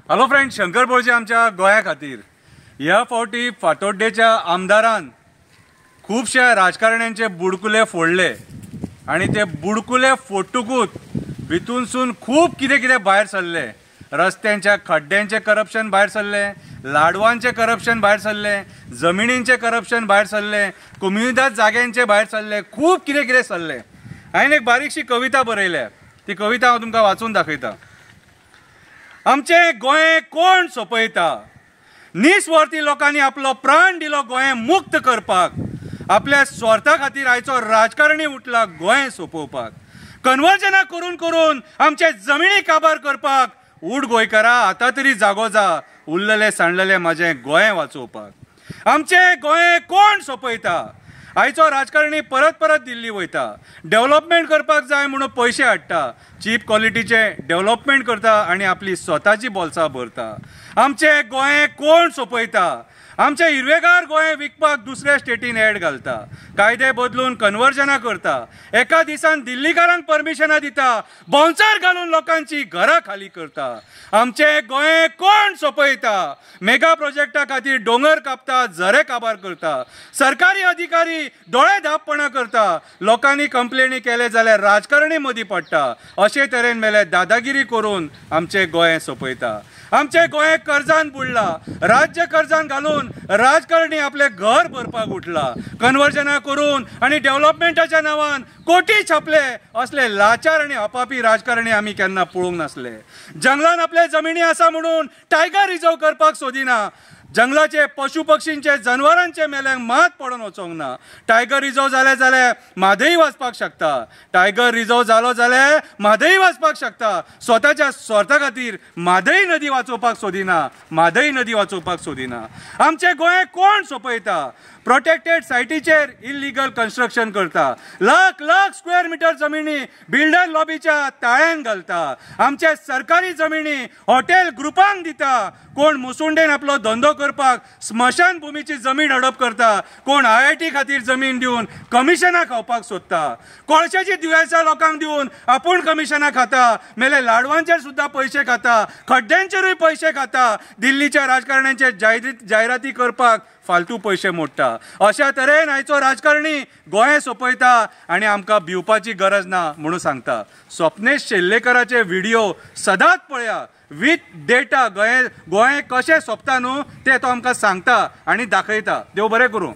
Hello friend, Shankar बोळचे आमच्या गोया खातीर ह्या फावटी फातोड्डेच्या आमदारान खूबशा राजकारण्यांचे बुडकुले फोडले आणि ते बुडकुले फोडटकूच भितूनसून खूब कितें कितें भायर सरले। रस्त्यांच्या खड्ड्यांचे करप्शन भायर सरले, लाडवांचे करप्शन भायर सरले, जमिनींचे करप्शन भायर सरले, कम्युनिदाद जाग्यांचे भायर सरले, खूब कितें कितें सरले। हांवें एक बारीकशी कविता बरयल्या, ती कविता हांव तुमकां वाचून दाखयता। आमचे गोंय कोण सोपयता? निस्वार्थी लोकांनी आपलो प्राण दिलो गोंय मुक्त करपाक। आपल्या स्वार्था खातीर आयचो राजकारणी उठला गोंय सोपोवपाक। कन्वर्जना करून करून आमचे जमिनी काबार करपाक। उठ गोंयकारा आतां तरी जागो जा, उरलेले सांडलेले म्हाजें गोंय वाचोवपाक। आमचे गोंय कोण सोपयता? आयचो राजकारणी परत परत दिल्ली वयता, डेव्हलपमेंट करपाक जाय म्हणून पयशे हाडटा, चीप क्वॉलिटीचे डेव्हलपमेंट करता आणि आपली स्वताची बोल्सां भरता। आमचे गोंय कोण सोपयता? आमचे हिरवेगार गोंय विकपाक दुसऱ्या स्टेटीन एड घालता, कायदे बदलून कन्वर्जना करता, एका दिसान दिल्लीकारांक परमिशनां दिता, बाउन्सर घालून लोकांची घरां खाली करता। आमचे गोंय कोण सोपयता? मेगा प्रोजेक्टा खातीर दोंगर कापता, झरे काबार करता, सरकारी अधिकारी दोळे धापपणां करता, लोकांनी कंप्लेनी केले जाल्यार राजकारणी मदीं पडटा। अशे तरेन मेले दादागिरी करून आमचे गोंय सोपयता। आमचे गोंय कर्जान बुडला, राज्य कर्जान घालून राजकारणी आपले घर भरपाक उठला। कन्वर्जना करून आणि डेव्हलपमेंटाच्या नांवान कोटी छापले, असले लाचार आणि अपापी राजकारणी आमी केन्ना पळोवंक नासले। जंगलान आपले जमिनी आसा म्हणून टायगर रिजर्व करपाक सोदिना, जंगलाचे पशु पक्षींचे जनावरांचे मेल्यांक मात पडून वचोंक ना। टायगर रिजर्व जाले जाल्यार म्हादई वाचपाक शकता, टायगर रिजर्व जालो जाल्यार म्हादई वाचपाक शकता। स्वताच्या स्वार्था खातीर म्हादई नदी वाचोवपाक सोदिना, म्हादई नदी वाचोवपाक सोदिना। आमचे गोंय कोण सोपयता? प्रोटेक्टेड सायटीचेर इल्लिगल कन्स्ट्रक्शन करता, लाख लाख स्क्वेअर मिटर जमिनी बिल्डर लॉबीच्या ताळ्यान घालता। आमचे सरकारी जमिनी हॉटेल ग्रुपांक दिता, कोण मुसुंडेन आपलो धंदो करपाक स्मशान भूमीची जमीन हडप करता, कोण IIT खातीर जमीन दिवन कमिशनां खावपाक सोदता, कोळशाची दुयेंसां लोकांक दिवन आपूण कमिशनां खाता, मेले लाडवांचेर सुद्दां पयशे खाता, खड्ड्यांचेरूय पयशे खाता, दिल्लीच्या राजकारण्यांचे जायराती करपाक फालतू पयशे मोडटा। अशा तरेन आयचो राजकारणी गोंय सोपयता आणि आमकां भिवपाची गरज ना म्हणून सांगता। स्वप्नेश शेल्लेकराचे व्हिडिओ सदांच पळया, विथ डेटा गोंय कशें सोंपता न्हू ते तो आमकां सांगता आणि दाखयता। देव बरें करूं।